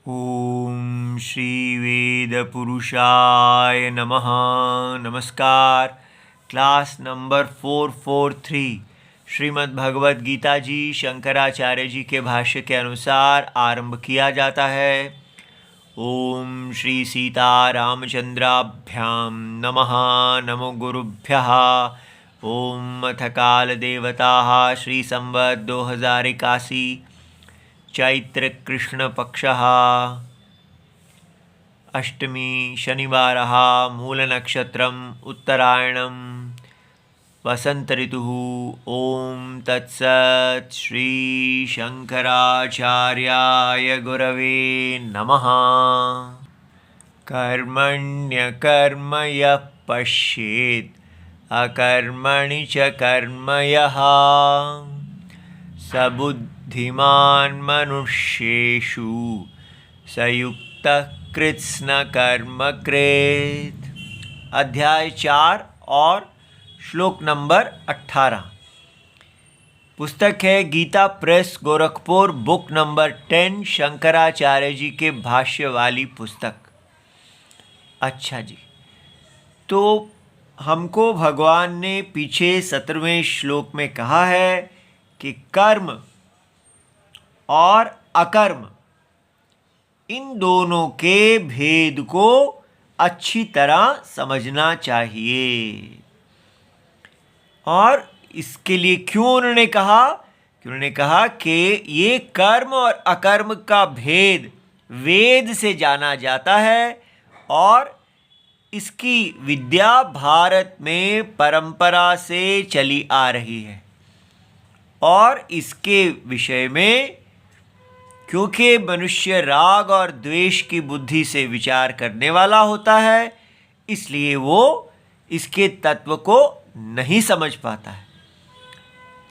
ओम श्री वेद पुरुषाय नमः। नमस्कार। क्लास नंबर 443 श्रीमद् भगवद गीता जी शंकराचार्य जी के भाष्य के अनुसार आरंभ किया जाता है। ओम श्री सीता रामचंद्राभ्याम नमः। नमो गुरुभ्यः। ओम अथ काल देवताः श्री संवत् 2081 चैत्र कृष्ण पक्षः अष्टमी शनिवारः मूल नक्षत्रम उत्तरायणम वसंत ऋतुः। ओम तत्सत् श्री शंकराचार्याय गुरवे नमः। कर्मण्यकर्म यः पश्येत् अकर्मणि च कर्म यः स बुद्धिमान् मनुष्येषु सयुक्तः कृत्स्न कर्म कृत्। अध्याय 4 और श्लोक नंबर 18। पुस्तक है Gita press Gorakhpur, book number 10, Shankaracharya ji के भाष्य वाली पुस्तक। अच्छा जी, तो हमको भगवान ने पीछे 17वें श्लोक में कहा है कि कर्म और अकर्म इन दोनों के भेद को अच्छी तरह समझना चाहिए। और इसके लिए क्यों उन्होंने कहा कि ये कर्म और अकर्म का भेद वेद से जाना जाता है और इसकी विद्या भारत में परंपरा से चली आ रही है। और इसके विषय में क्योंकि मनुष्य राग और द्वेष की बुद्धि से विचार करने वाला होता है, इसलिए वो इसके तत्व को नहीं समझ पाता है।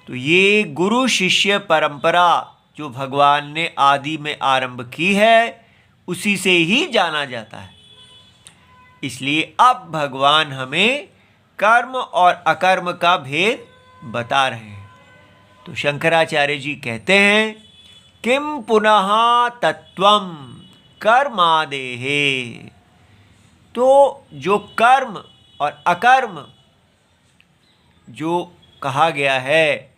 तो ये गुरु शिष्य परंपरा जो भगवान ने आदि में आरंभ की है, उसी से ही जाना जाता है। इसलिए अब भगवान हमें कर्म और अकर्म का भेद बता रहे हैं। तो शंकराचार्य जी कहते हैं, किम पुनः तत्वम कर्मादेहे। तो जो कर्म और अकर्म जो कहा गया है,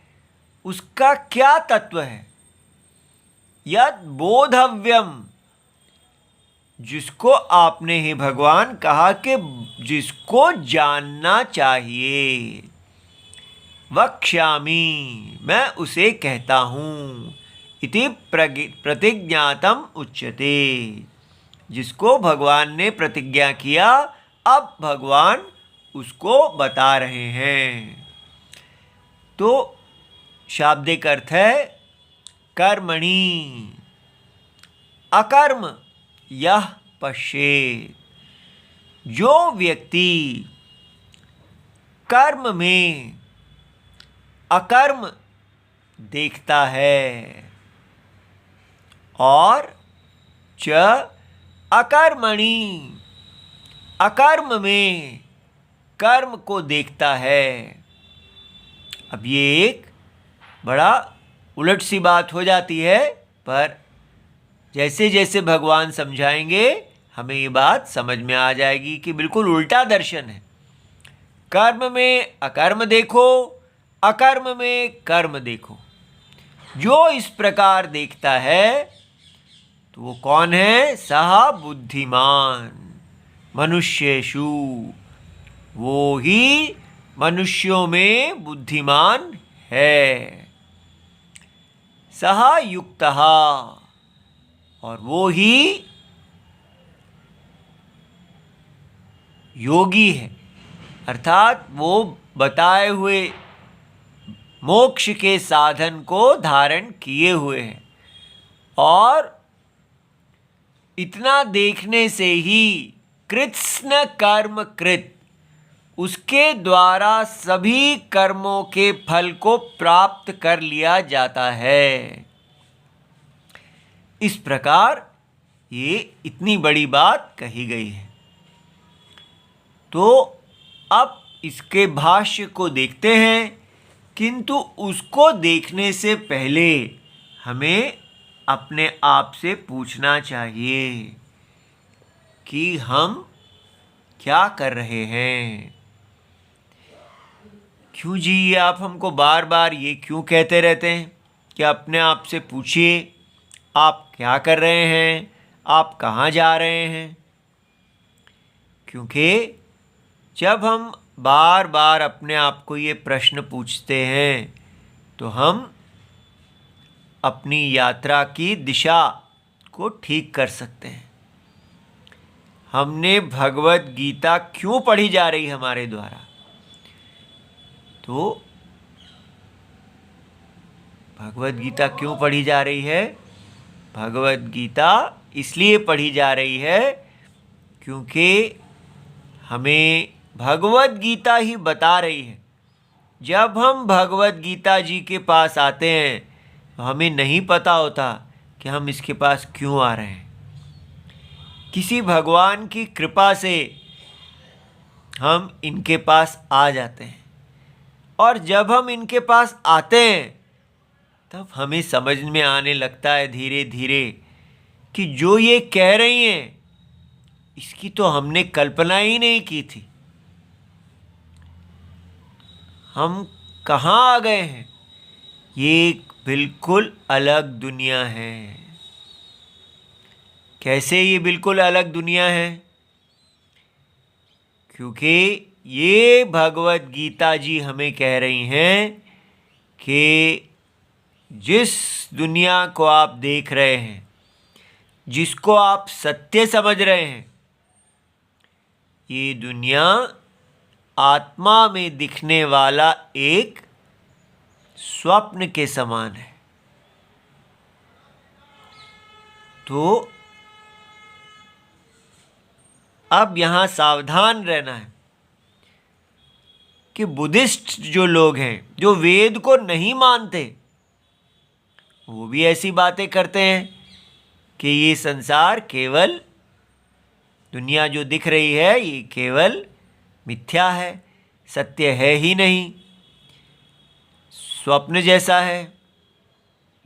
उसका क्या तत्व है। यद बोधव्यम, जिसको आपने ही भगवान कहा कि जिसको जानना चाहिए। वक्ष्यामि, मैं उसे कहता हूँ। इति प्रतिज्ञातम उच्यते, जिसको भगवान ने प्रतिज्ञा किया, अब भगवान उसको बता रहे हैं। तो शाब्दिक अर्थ है कर्मणि अकर्म यह पश्येत्। जो व्यक्ति कर्म में अकर्म देखता है और च अकर्मणि, अकर्म में कर्म को देखता है। अब ये एक बड़ा उलट सी बात हो जाती है, पर जैसे जैसे भगवान समझाएंगे हमें ये बात समझ में आ जाएगी कि बिल्कुल उल्टा दर्शन है। कर्म में अकर्म देखो, अकर्म में कर्म देखो। जो इस प्रकार देखता है तो वो कौन है। सह बुद्धिमान मनुष्येषु, वो ही मनुष्यों में बुद्धिमान है। सह युक्तः, और वो ही योगी है, अर्थात वो बताए हुए मोक्ष के साधन को धारण किए हुए हैं। और इतना देखने से ही कृत्स्न कर्म कृत, उसके द्वारा सभी कर्मों के फल को प्राप्त कर लिया जाता है। इस प्रकार ये इतनी बड़ी बात कही गई है। तो अब इसके भाष्य को देखते हैं, किंतु उसको देखने से पहले हमें अपने आप से पूछना चाहिए कि हम क्या कर रहे हैं। क्यों जी ये आप हमको बार बार ये क्यों कहते रहते हैं कि अपने आप से पूछिए आप क्या कर रहे हैं, आप कहाँ जा रहे हैं। क्योंकि जब हम बार बार अपने आप को ये प्रश्न पूछते हैं तो हम अपनी यात्रा की दिशा को ठीक कर सकते हैं। हमने भगवत गीता क्यों पढ़ी जा रही है हमारे द्वारा, तो भगवत गीता क्यों पढ़ी जा रही है? भगवत गीता इसलिए पढ़ी जा रही है क्योंकि हमें भगवत गीता ही बता रही है। जब हम भगवत गीता जी के पास आते हैं तो हमें नहीं पता होता कि हम इसके पास क्यों आ रहे हैं। किसी भगवान की कृपा से हम इनके पास आ जाते हैं, और जब हम इनके पास आते हैं तब हमें समझ में आने लगता है धीरे धीरे कि जो ये कह रही हैं इसकी तो हमने कल्पना ही नहीं की थी। हम कहाँ आ गए हैं? ये एक बिल्कुल अलग दुनिया है। कैसे ये बिल्कुल अलग दुनिया है? क्योंकि ये भगवत गीता जी हमें कह रही हैं कि जिस दुनिया को आप देख रहे हैं, जिसको आप सत्य समझ रहे हैं, ये दुनिया आत्मा में दिखने वाला एक स्वप्न के समान है। तो अब यहाँ सावधान रहना है कि बुद्धिस्ट जो लोग हैं, जो वेद को नहीं मानते, वो भी ऐसी बातें करते हैं कि ये संसार केवल, दुनिया जो दिख रही है ये केवल मिथ्या है, सत्य है ही नहीं, स्वप्न जैसा है।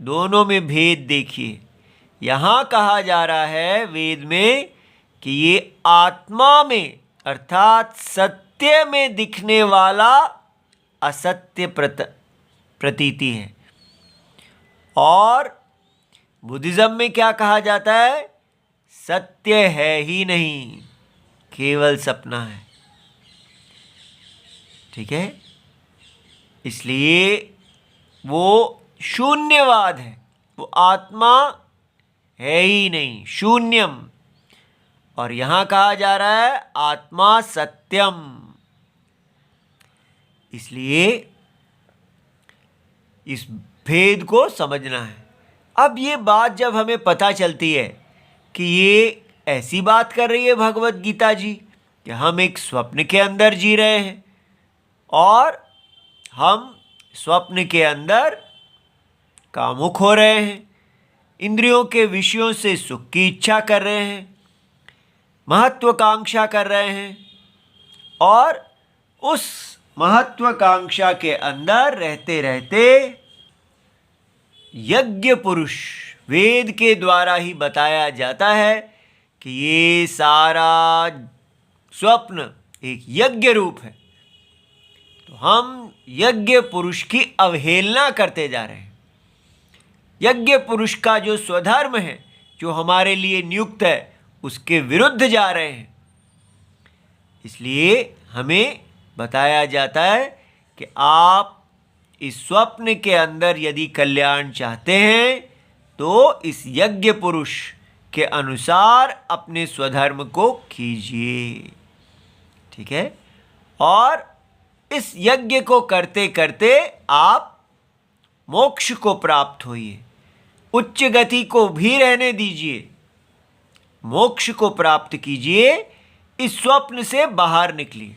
दोनों में भेद देखिए। यहाँ कहा जा रहा है वेद में कि ये आत्मा में अर्थात सत्य में दिखने वाला असत्य प्रतीति है, और बुद्धिज्म में क्या कहा जाता है? सत्य है ही नहीं, केवल सपना है। ठीक है, इसलिए वो शून्यवाद है, वो आत्मा है ही नहीं, शून्यम। और यहां कहा जा रहा है आत्मा सत्यम। इसलिए इस भेद को समझना है। अब ये बात जब हमें पता चलती है कि ये ऐसी बात कर रही है भगवत गीता जी कि हम एक स्वप्न के अंदर जी रहे हैं, और हम स्वप्न के अंदर कामुक हो रहे हैं, इंद्रियों के विषयों से सुख की इच्छा कर रहे हैं, महत्वाकांक्षा कर रहे हैं, और उस महत्वाकांक्षा के अंदर रहते रहते यज्ञ पुरुष, वेद के द्वारा ही बताया जाता है कि ये सारा स्वप्न एक यज्ञ रूप है। तो हम यज्ञ पुरुष की अवहेलना करते जा रहे हैं। यज्ञ पुरुष का जो स्वधर्म है, जो हमारे लिए नियुक्त है, उसके विरुद्ध जा रहे हैं। इसलिए हमें बताया जाता है कि आप इस स्वप्न के अंदर यदि कल्याण चाहते हैं तो इस यज्ञ पुरुष के अनुसार अपने स्वधर्म को कीजिए। ठीक है, और इस यज्ञ को करते करते आप मोक्ष को प्राप्त होइए, उच्च गति को भी रहने दीजिए, मोक्ष को प्राप्त कीजिए, इस स्वप्न से बाहर निकलिए।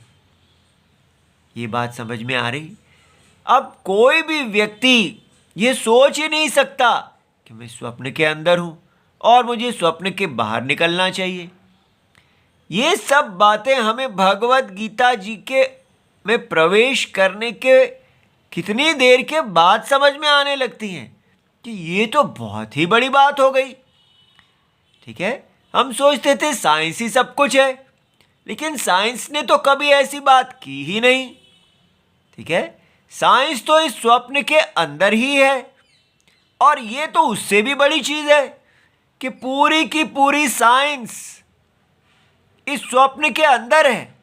ये बात समझ में आ रही? अब कोई भी व्यक्ति ये सोच ही नहीं सकता कि मैं स्वप्न के अंदर हूं और मुझे स्वप्न के बाहर निकलना चाहिए। ये सब बातें हमें भगवत गीता जी के में प्रवेश करने के कितनी देर के बाद समझ में आने लगती हैं। कि ये तो बहुत ही बड़ी बात हो गई। ठीक है, हम सोचते थे साइंस ही सब कुछ है, लेकिन साइंस ने तो कभी ऐसी बात की ही नहीं। ठीक है, साइंस तो इस स्वप्न के अंदर ही है, और ये तो उससे भी बड़ी चीज है कि पूरी की पूरी साइंस इस स्वप्न के अंदर है।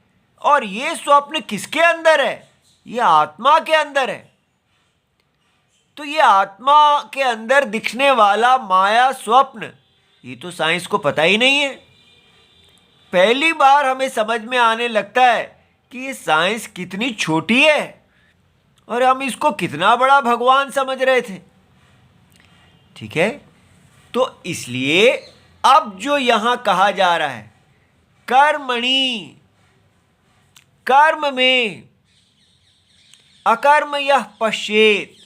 और ये स्वप्न किसके अंदर है? ये आत्मा के अंदर है। तो ये आत्मा के अंदर दिखने वाला माया स्वप्न, ये तो साइंस को पता ही नहीं है। पहली बार हमें समझ में आने लगता है कि ये साइंस कितनी छोटी है और हम इसको कितना बड़ा भगवान समझ रहे थे। ठीक है, तो इसलिए अब जो यहां कहा जा रहा है, कर्मणि, कर्म में, अकर्म यह पश्येत,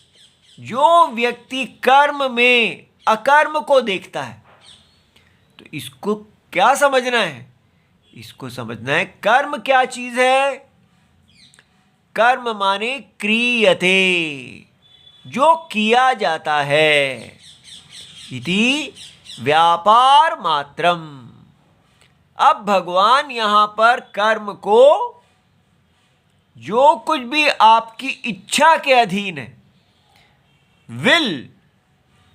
जो व्यक्ति कर्म में अकर्म को देखता है, तो इसको क्या समझना है? इसको समझना है कर्म क्या चीज है। कर्म माने क्रियते, जो किया जाता है, इति व्यापार मात्रम। अब भगवान यहां पर कर्म को, जो कुछ भी आपकी इच्छा के अधीन है, विल,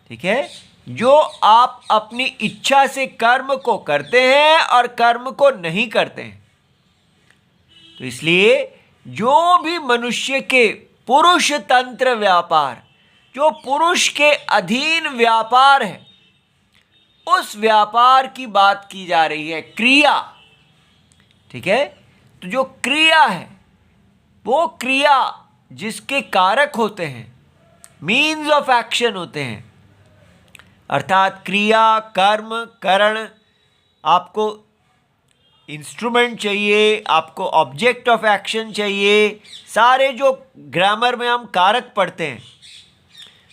ठीक है, जो आप अपनी इच्छा से कर्म को करते हैं और कर्म को नहीं करते हैं, तो इसलिए जो भी मनुष्य के पुरुष तंत्र व्यापार, जो पुरुष के अधीन व्यापार है, उस व्यापार की बात की जा रही है, क्रिया। ठीक है, तो जो क्रिया है, वो क्रिया जिसके कारक होते हैं, मीन्स ऑफ एक्शन होते हैं, अर्थात क्रिया, कर्म, करण, आपको इंस्ट्रूमेंट चाहिए, आपको ऑब्जेक्ट ऑफ एक्शन चाहिए, सारे जो ग्रामर में हम कारक पढ़ते हैं,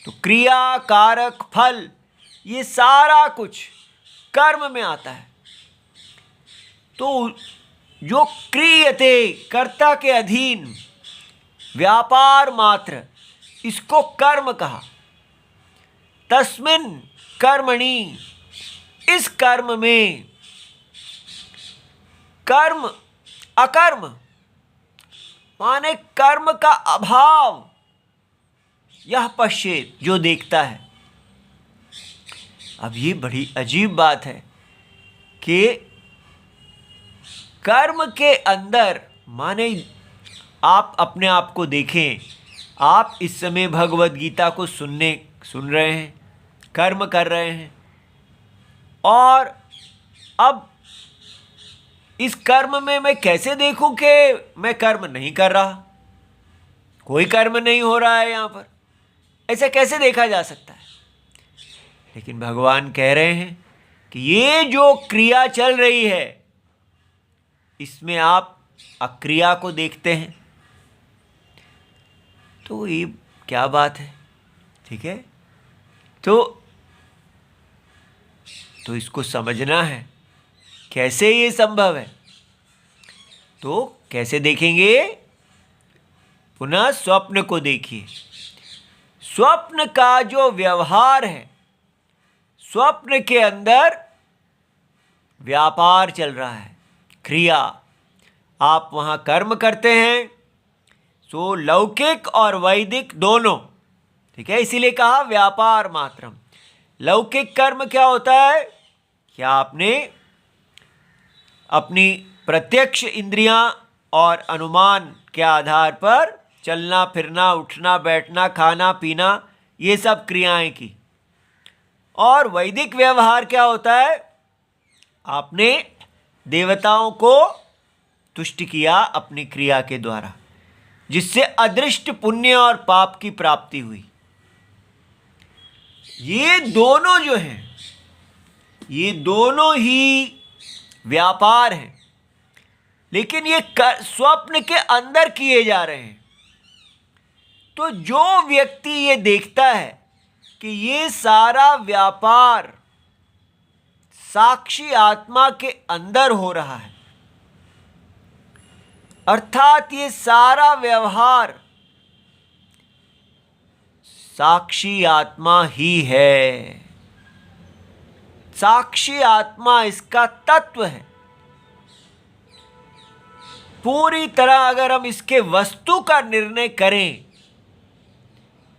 तो क्रिया, कारक, फल, ये सारा कुछ कर्म में आता है। तो जो क्रियते, कर्ता के अधीन व्यापार मात्र, इसको कर्म कहा। तस्मिन् कर्मणि, इस कर्म में, कर्म अकर्म माने कर्म का अभाव, यह पश्येत, जो देखता है। अब ये बड़ी अजीब बात है कि कर्म के अंदर, माने आप अपने आप को देखें, आप इस समय भगवत गीता को सुन रहे हैं, कर्म कर रहे हैं, और अब इस कर्म में मैं कैसे देखूं कि मैं कर्म नहीं कर रहा, कोई कर्म नहीं हो रहा है यहां पर, ऐसा कैसे देखा जा सकता है? लेकिन भगवान कह रहे हैं कि ये जो क्रिया चल रही है, इसमें आप अक्रिया को देखते हैं, तो ये क्या बात है? ठीक है, तो इसको समझना है, कैसे ये संभव है। तो कैसे देखेंगे? पुनः स्वप्न को देखिए। स्वप्न का जो व्यवहार है, स्वप्न के अंदर व्यापार चल रहा है, क्रिया, आप वहां कर्म करते हैं, सो लौकिक और वैदिक दोनों। ठीक है, इसीलिए कहा व्यापार मात्रम। लौकिक कर्म क्या होता है? क्या आपने अपनी प्रत्यक्ष इंद्रियां और अनुमान के आधार पर चलना फिरना, उठना बैठना, खाना पीना, ये सब क्रियाएं की। और वैदिक व्यवहार क्या होता है? आपने देवताओं को तुष्ट किया अपनी क्रिया के द्वारा, जिससे अदृष्ट पुण्य और पाप की प्राप्ति हुई। ये दोनों जो हैं, ये दोनों ही व्यापार हैं, लेकिन ये स्वप्न के अंदर किए जा रहे हैं। तो जो व्यक्ति ये देखता है कि ये सारा व्यापार साक्षी आत्मा के अंदर हो रहा है, अर्थात ये सारा व्यवहार साक्षी आत्मा ही है। साक्षी आत्मा इसका तत्व है। पूरी तरह अगर हम इसके वस्तु का निर्णय करें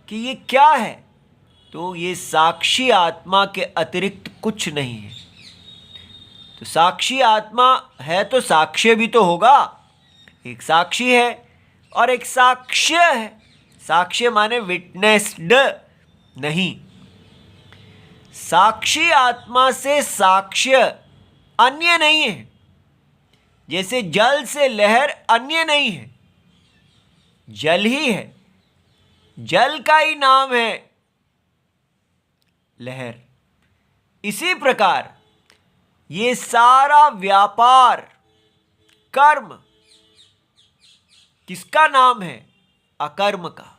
कि ये क्या है, तो ये साक्षी आत्मा के अतिरिक्त कुछ नहीं है। तो साक्षी आत्मा है तो साक्ष्य भी तो होगा। एक साक्षी है और एक साक्ष्य है। साक्ष्य माने विटनेस्ड नहीं। साक्षी आत्मा से साक्ष्य अन्य नहीं है। जैसे जल से लहर अन्य नहीं है, जल ही है, जल का ही नाम है लहर। इसी प्रकार ये सारा व्यापार कर्म किसका नाम है? अकर्म का।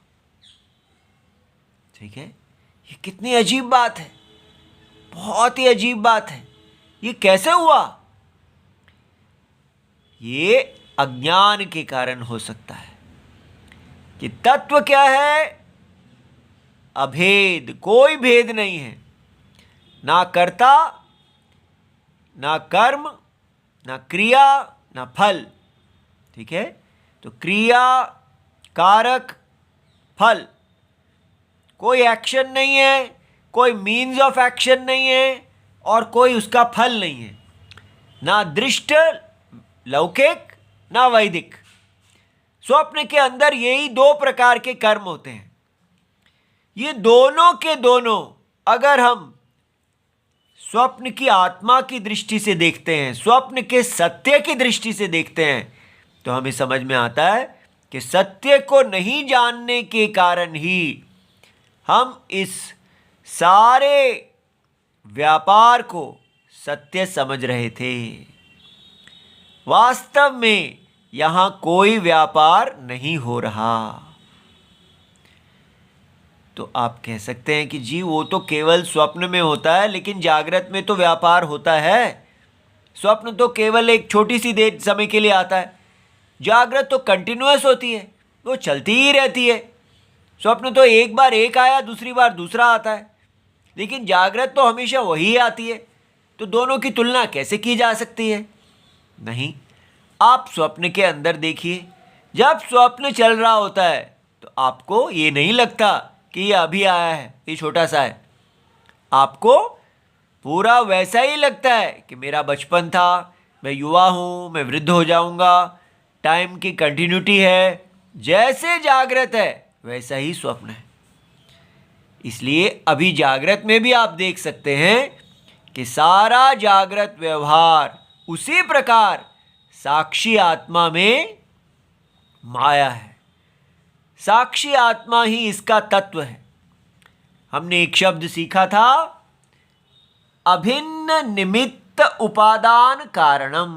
ठीक है, ये कितनी अजीब बात है, बहुत ही अजीब बात है। ये कैसे हुआ? ये अज्ञान के कारण हो सकता है कि तत्व क्या है? अभेद, कोई भेद नहीं है, ना कर्ता, ना कर्म, ना क्रिया, ना फल। ठीक है, तो क्रिया, कारक, फल, कोई एक्शन नहीं है, कोई मीन्स ऑफ एक्शन नहीं है और कोई उसका फल नहीं है। ना दृष्ट लौकिक, ना वैदिक। स्वप्न के अंदर यही दो प्रकार के कर्म होते हैं। ये दोनों के दोनों अगर हम स्वप्न की आत्मा की दृष्टि से देखते हैं, स्वप्न के सत्य की दृष्टि से देखते हैं, तो हमें समझ में आता है कि सत्य को नहीं जानने के कारण ही हम इस सारे व्यापार को सत्य समझ रहे थे। वास्तव में यहां कोई व्यापार नहीं हो रहा। तो आप कह सकते हैं कि जी वो तो केवल स्वप्न में होता है, लेकिन जागृत में तो व्यापार होता है। स्वप्न तो केवल एक छोटी सी देर समय के लिए आता है, जागृत तो कंटिन्यूअस होती है, वो चलती ही रहती है। स्वप्न तो एक बार एक आया, दूसरी बार दूसरा आता है, लेकिन जागृत तो हमेशा वही आती है। तो दोनों की तुलना कैसे की जा सकती है? नहीं। आप स्वप्न के अंदर देखिए, जब स्वप्न चल रहा होता है तो आपको ये नहीं लगता कि ये अभी आया है, ये छोटा सा है। आपको पूरा वैसा ही लगता है कि मेरा बचपन था, मैं युवा हूँ, मैं वृद्ध हो जाऊँगा, टाइम की कंटिन्यूटी है। जैसे जागृत है वैसा ही स्वप्न है। इसलिए अभी जागृत में भी आप देख सकते हैं कि सारा जागृत व्यवहार उसी प्रकार साक्षी आत्मा में माया है। साक्षी आत्मा ही इसका तत्व है। हमने एक शब्द सीखा था, अभिन्न निमित्त उपादान कारणम।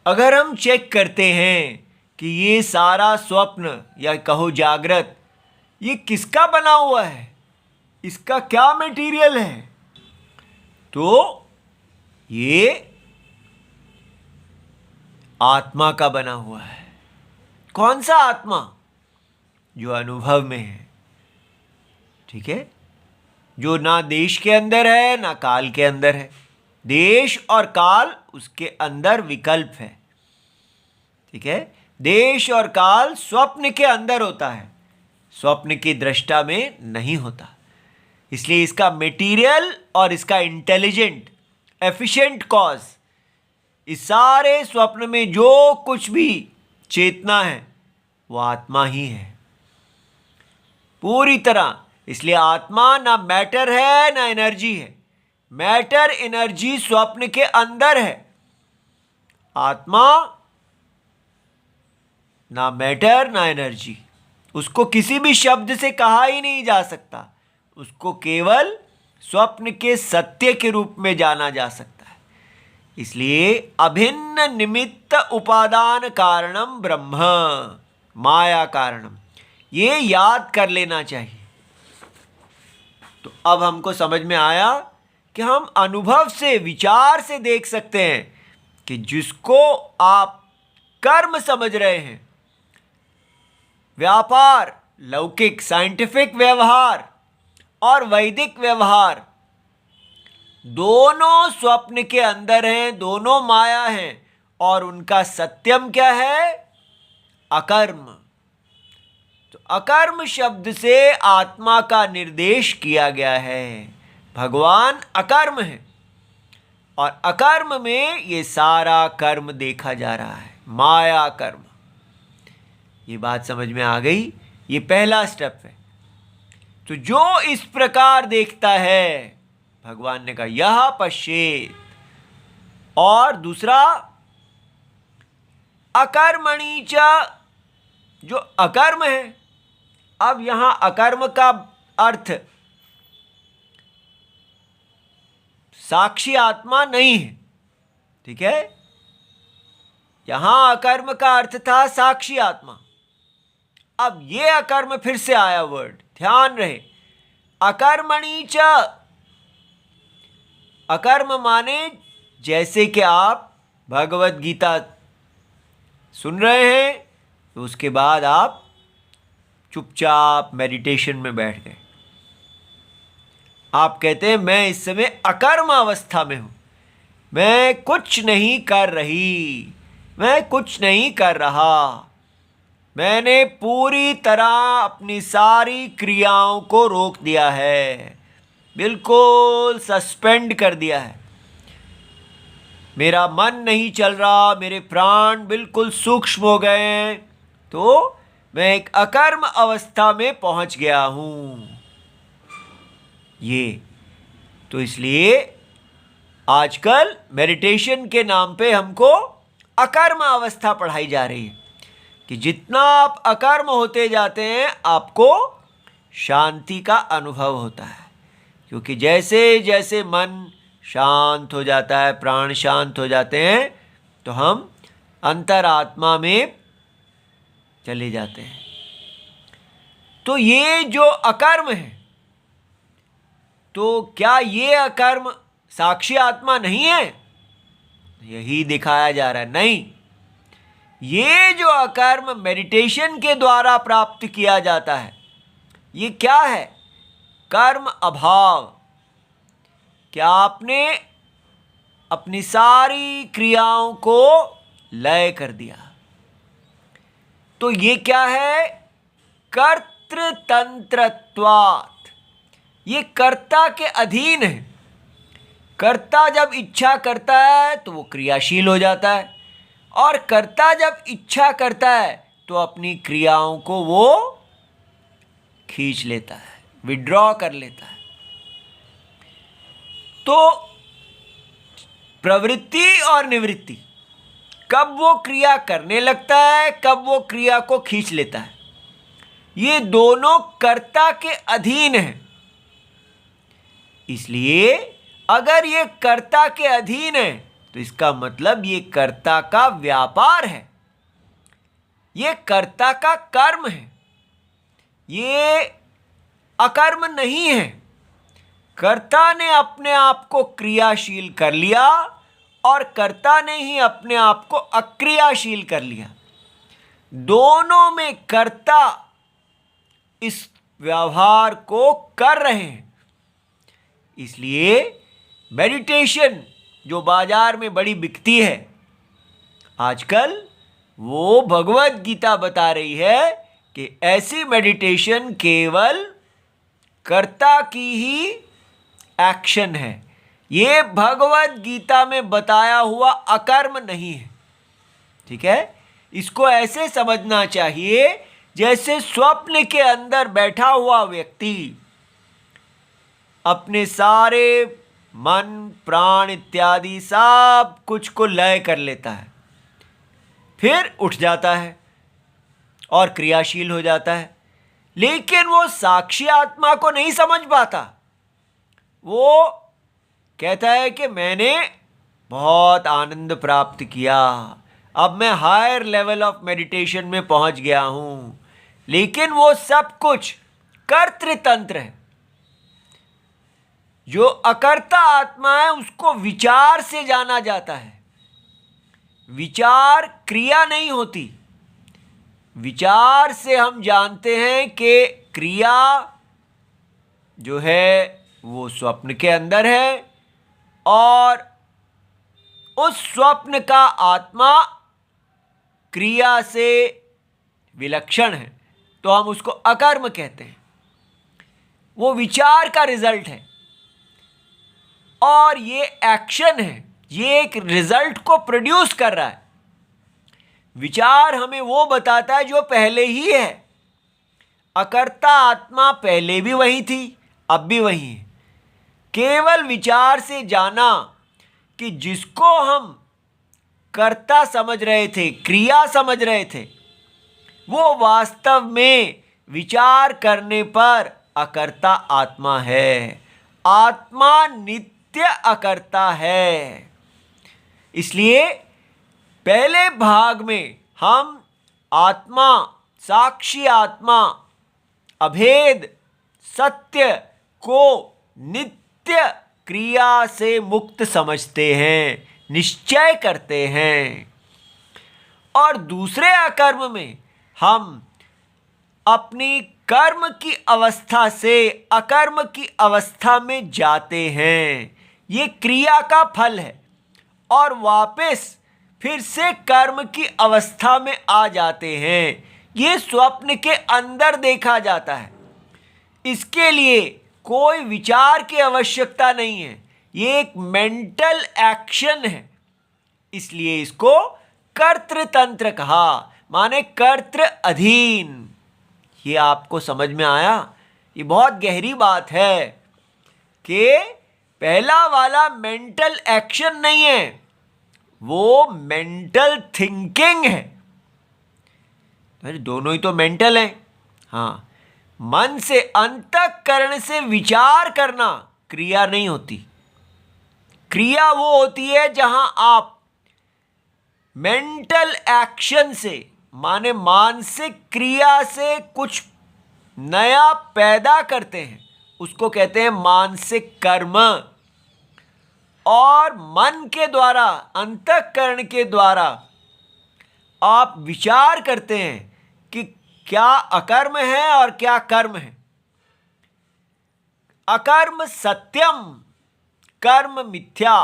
अगर हम चेक करते हैं कि ये सारा स्वप्न या कहो जागृत, ये किसका बना हुआ है, इसका क्या मटेरियल है, तो ये आत्मा का बना हुआ है। कौन सा आत्मा? जो अनुभव में है। ठीक है, जो ना देश के अंदर है ना काल के अंदर है। देश और काल उसके अंदर विकल्प है। ठीक है, देश और काल स्वप्न के अंदर होता है, स्वप्न की दृष्टा में नहीं होता। इसलिए इसका मटेरियल और इसका इंटेलिजेंट एफिशिएंट कॉज, इस सारे स्वप्न में जो कुछ भी चेतना है वो आत्मा ही है पूरी तरह। इसलिए आत्मा ना मैटर है ना एनर्जी है। मैटर एनर्जी स्वप्न के अंदर है, आत्मा ना मैटर ना एनर्जी। उसको किसी भी शब्द से कहा ही नहीं जा सकता, उसको केवल स्वप्न के सत्य के रूप में जाना जा सकता है। इसलिए अभिन्न निमित्त उपादान कारणम ब्रह्म माया कारणम, ये याद कर लेना चाहिए। तो अब हमको समझ में आया कि हम अनुभव से, विचार से देख सकते हैं कि जिसको आप कर्म समझ रहे हैं, व्यापार लौकिक साइंटिफिक व्यवहार और वैदिक व्यवहार दोनों स्वप्न के अंदर हैं, दोनों माया हैं, और उनका सत्यम क्या है? अकर्म। तो अकर्म शब्द से आत्मा का निर्देश किया गया है। भगवान अकर्म है और अकर्म में ये सारा कर्म देखा जा रहा है, माया कर्म। ये बात समझ में आ गई? ये पहला स्टेप है। तो जो इस प्रकार देखता है, भगवान ने कहा यह पश्येत। और दूसरा अकर्मणि च, जो अकर्म है। अब यहां अकर्म का अर्थ साक्षी आत्मा नहीं है, ठीक है? यहां अकर्म का अर्थ था साक्षी आत्मा। अब ये अकर्म फिर से आया वर्ड, ध्यान रहे। अकर्मणि च, अकर्म माने जैसे कि आप भगवत गीता सुन रहे हैं तो उसके बाद आप चुपचाप मेडिटेशन में बैठ गए। आप कहते हैं मैं इस समय अकर्म अवस्था में हूं, मैं कुछ नहीं कर रही, मैं कुछ नहीं कर रहा, मैंने पूरी तरह अपनी सारी क्रियाओं को रोक दिया है, बिल्कुल सस्पेंड कर दिया है, मेरा मन नहीं चल रहा, मेरे प्राण बिल्कुल सूक्ष्म हो गए हैं, तो मैं एक अकर्म अवस्था में पहुंच गया हूं। ये तो इसलिए आजकल मेडिटेशन के नाम पे हमको अकर्म अवस्था पढ़ाई जा रही है कि जितना आप अकर्म होते जाते हैं आपको शांति का अनुभव होता है, क्योंकि जैसे जैसे मन शांत हो जाता है, प्राण शांत हो जाते हैं, तो हम अंतरात्मा में चले जाते हैं। तो ये जो अकर्म है, तो क्या ये अकर्म साक्षी आत्मा नहीं है? यही दिखाया जा रहा है, नहीं। ये जो अकर्म मेडिटेशन के द्वारा प्राप्त किया जाता है, ये क्या है? कर्म अभाव। क्या आपने अपनी सारी क्रियाओं को लय कर दिया, तो ये क्या है? कर्तृतंत्रत्वात्, ये कर्ता के अधीन है। कर्ता जब इच्छा करता है तो वो क्रियाशील हो जाता है, और कर्ता जब इच्छा करता है तो अपनी क्रियाओं को वो खींच लेता है, विड्रॉ कर लेता है। तो प्रवृत्ति और निवृत्ति, कब वो क्रिया करने लगता है, कब वो क्रिया को खींच लेता है, ये दोनों कर्ता के अधीन हैं। इसलिए अगर ये कर्ता के अधीन है तो इसका मतलब ये कर्ता का व्यापार है, ये कर्ता का कर्म है, ये अकर्म नहीं है। कर्ता ने अपने आप को क्रियाशील कर लिया और कर्ता ने ही अपने आप को अक्रियाशील कर लिया। दोनों में कर्ता इस व्यवहार को कर रहे हैं। इसलिए मेडिटेशन जो बाजार में बड़ी बिकती है आजकल, वो भगवत गीता बता रही है कि ऐसी मेडिटेशन केवल कर्ता की ही एक्शन है। ये भगवत गीता में बताया हुआ अकर्म नहीं है, ठीक है? इसको ऐसे समझना चाहिए जैसे स्वप्न के अंदर बैठा हुआ व्यक्ति अपने सारे मन, प्राण इत्यादि सब कुछ को लय कर लेता है, फिर उठ जाता है और क्रियाशील हो जाता है। लेकिन वो साक्षी आत्मा को नहीं समझ पाता। वो कहता है कि मैंने बहुत आनंद प्राप्त किया, अब मैं हायर लेवल ऑफ मेडिटेशन में पहुंच गया हूं, लेकिन वो सब कुछ कर्तृतंत्र है। जो अकर्ता आत्मा है उसको विचार से जाना जाता है। विचार क्रिया नहीं होती, विचार से हम जानते हैं कि क्रिया जो है वो स्वप्न के अंदर है और उस स्वप्न का आत्मा क्रिया से विलक्षण है, तो हम उसको अकर्म कहते हैं। वो विचार का रिजल्ट है और ये एक्शन है, ये एक रिजल्ट को प्रोड्यूस कर रहा है। विचार हमें वो बताता है जो पहले ही है। अकर्ता आत्मा पहले भी वही थी, अब भी वही है। केवल विचार से जाना कि जिसको हम कर्ता समझ रहे थे, क्रिया समझ रहे थे, वो वास्तव में विचार करने पर अकर्ता आत्मा है। आत्मा नित्य अकर्ता है। इसलिए पहले भाग में हम आत्मा, साक्षी आत्मा, अभेद सत्य को नित्य क्रिया से मुक्त समझते हैं, निश्चय करते हैं। और दूसरे अकर्म में हम अपनी कर्म की अवस्था से अकर्म की अवस्था में जाते हैं। ये क्रिया का फल है और वापस फिर से कर्म की अवस्था में आ जाते हैं। ये स्वप्न के अंदर देखा जाता है। इसके लिए कोई विचार की आवश्यकता नहीं है। ये एक मेंटल एक्शन है, इसलिए इसको कर्तृतंत्र कहा, माने कर्तृ अधीन। ये आपको समझ में आया? ये बहुत गहरी बात है कि पहला वाला मेंटल एक्शन नहीं है, वो मेंटल थिंकिंग है। अरे दोनों ही तो मेंटल हैं। हाँ, मन से, अंतःकरण से विचार करना क्रिया नहीं होती। क्रिया वो होती है जहां आप मेंटल एक्शन से, माने मानसिक क्रिया से कुछ नया पैदा करते हैं, उसको कहते हैं मानसिक कर्म। और मन के द्वारा, अंतःकरण के द्वारा आप विचार करते हैं कि क्या अकर्म है और क्या कर्म है। अकर्म सत्यम, कर्म मिथ्या।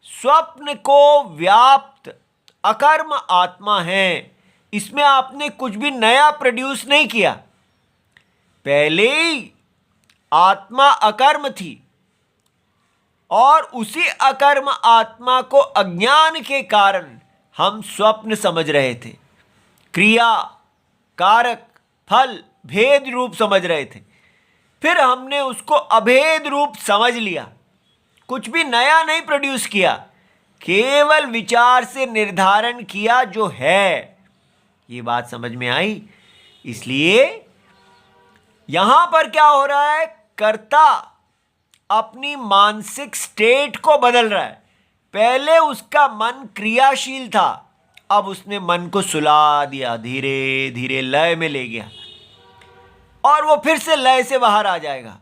स्वप्न को व्याप्त अकर्म आत्मा है। इसमें आपने कुछ भी नया प्रोड्यूस नहीं किया। पहले ही आत्मा अकर्म थी और उसी अकर्म आत्मा को अज्ञान के कारण हम स्वप्न समझ रहे थे। क्रिया, कारक, फल भेद रूप समझ रहे थे। फिर हमने उसको अभेद रूप समझ लिया, कुछ भी नया नहीं प्रोड्यूस किया, केवल विचार से निर्धारण किया जो है। ये बात समझ में आई? इसलिए यहां पर क्या हो रहा है? कर्ता अपनी मानसिक स्टेट को बदल रहा है। पहले उसका मन क्रियाशील था, अब उसने मन को सुला दिया, धीरे धीरे लय में ले गया और वो फिर से लय से बाहर आ जाएगा।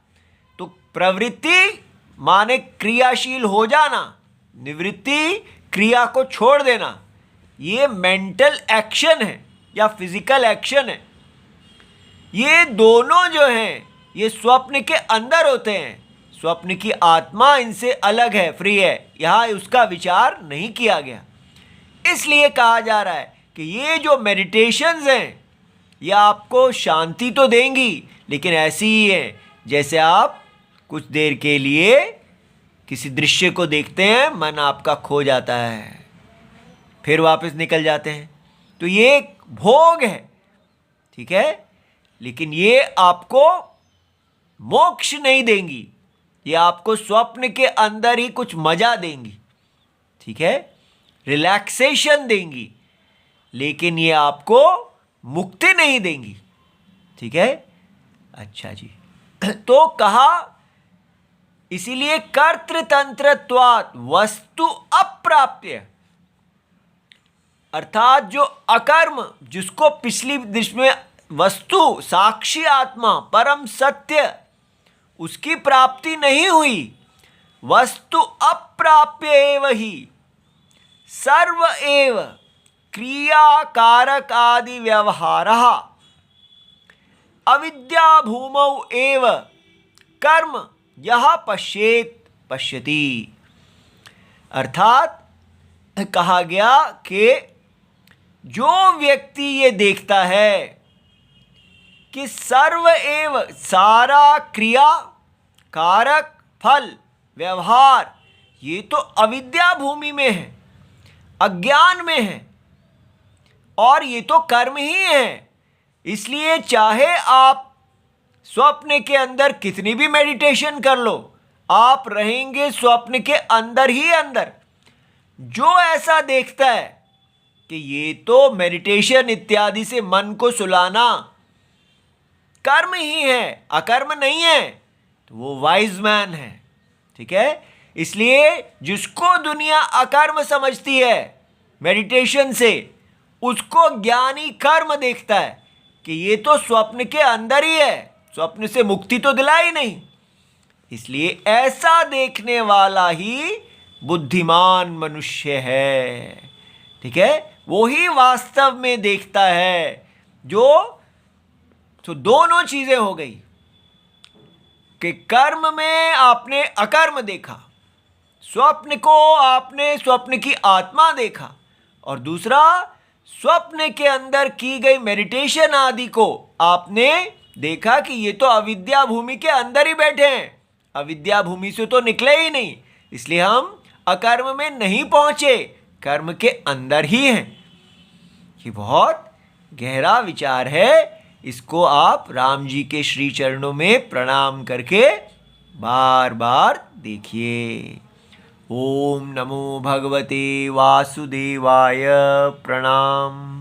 तो प्रवृत्ति माने क्रियाशील हो जाना, निवृत्ति क्रिया को छोड़ देना। ये मेंटल एक्शन है या फिजिकल एक्शन है। ये दोनों जो हैं ये स्वप्न के अंदर होते हैं। स्वप्न की आत्मा इनसे अलग है, फ्री है। यहाँ उसका विचार नहीं किया गया। इसलिए कहा जा रहा है कि ये जो मेडिटेशंस हैं ये आपको शांति तो देंगी, लेकिन ऐसी ही है जैसे आप कुछ देर के लिए किसी दृश्य को देखते हैं, मन आपका खो जाता है, फिर वापस निकल जाते हैं। तो ये एक भोग है, ठीक है, लेकिन ये आपको मोक्ष नहीं देंगी। ये आपको स्वप्न के अंदर ही कुछ मजा देंगी, ठीक है, रिलैक्सेशन देंगी, लेकिन ये आपको मुक्ति नहीं देंगी, ठीक है। अच्छा जी, तो कहा इसीलिए कर्तृतंत्रत्वात् वस्तु अप्राप्य, अर्थात जो अकर्म, जिसको पिछली दृष्टि में वस्तु, साक्षी आत्मा, परम सत्य, उसकी प्राप्ति नहीं हुई, वस्तु अप्राप्य एव ही सर्व एव क्रिया कारक आदि व्यवहारः अविद्या भूमौ एव कर्म यह पश्येत पश्यति। अर्थात कहा गया कि जो व्यक्ति ये देखता है कि सर्व एव सारा क्रिया कारक फल व्यवहार ये तो अविद्या भूमि में है, अज्ञान में है, और ये तो कर्म ही है। इसलिए चाहे आप स्वप्न के अंदर कितनी भी मेडिटेशन कर लो, आप रहेंगे स्वप्न के अंदर ही अंदर। जो ऐसा देखता है कि ये तो मेडिटेशन इत्यादि से मन को सुलाना कर्म ही है, अकर्म नहीं है, तो वो वाइज मैन है। ठीक है, इसलिए जिसको दुनिया अकर्म समझती है मेडिटेशन से, उसको ज्ञानी कर्म देखता है कि ये तो स्वप्न के अंदर ही है, स्वप्न से मुक्ति तो दिला ही नहीं। इसलिए ऐसा देखने वाला ही बुद्धिमान मनुष्य है। ठीक है, वो ही वास्तव में देखता है। जो तो दोनों चीजें हो गई कि कर्म में आपने अकर्म देखा, स्वप्न को आपने स्वप्न की आत्मा देखा, और दूसरा स्वप्न के अंदर की गई मेडिटेशन आदि को आपने देखा कि ये तो अविद्या भूमि के अंदर ही बैठे हैं, अविद्या भूमि से तो निकले ही नहीं, इसलिए हम अकर्म में नहीं पहुंचे, कर्म के अंदर ही हैं। ये बहुत गहरा विचार है। इसको आप राम जी के श्री चरणों में प्रणाम करके बार बार देखिए। ओम नमो भगवते वासुदेवाय। प्रणाम।